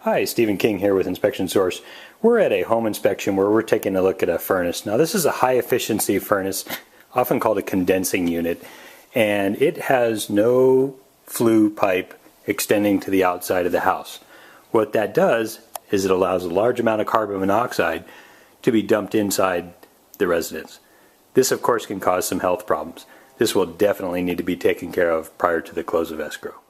Hi, Stephen King here with Inspection Source. We're at a home inspection where we're taking a look at a furnace. Now this is a high efficiency furnace, often called a condensing unit, and it has no flue pipe extending to the outside of the house. What that does is it allows a large amount of carbon monoxide to be dumped inside the residence. This of course can cause some health problems. This will definitely need to be taken care of prior to the close of escrow.